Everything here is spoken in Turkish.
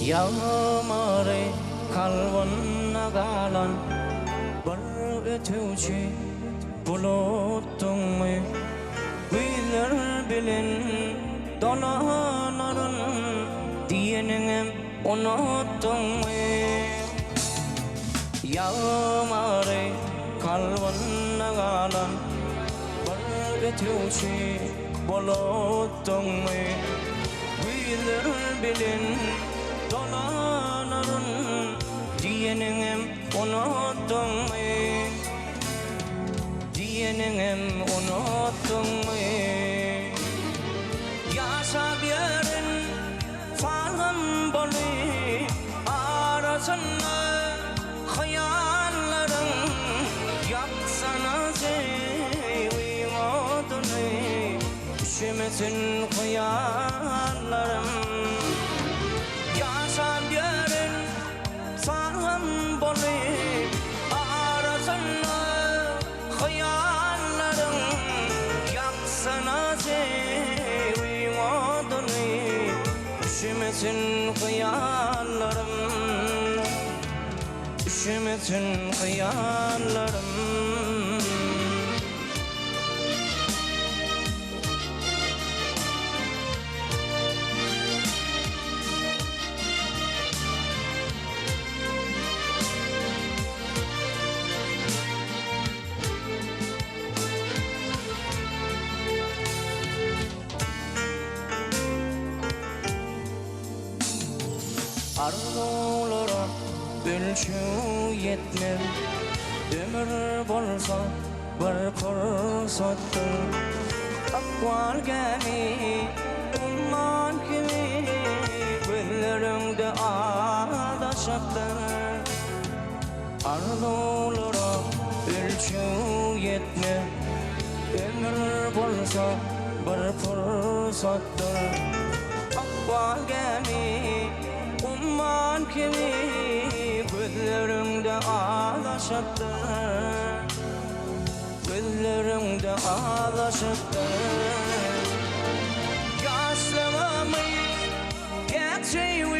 Yağmare kalbin nagalan bir ötücü buluttun mu? Bilir bilin dolanarın diyenim unuttun mu? Yağmare kalbin nagalan bir ötücü buluttun mu? Bilir bilin dolanarın diyenim unuttun mu? Diyenim unuttun mu? Yaşap yerin falım bolu arasında hayallerin yaksana sevim odunu üşümesin hayallerim. Yaşam yerin sağım bolu arasında hayallerin yaksana sevim odunu üşümesin hayallerim, üşümesin hayallerim. Arzulara ölçü yetmez, ömür bolsa bir fırsattır. Akval gemi, umman kimi güllerimde adaşaktır. Arzulara ölçü yetmez, ömür bolsa bir fırsattır. Akval gemi umman kimi gözlerimde ağlaşaktır, gözlerimde ağlaşaktır. Yaşlamamı geçiyor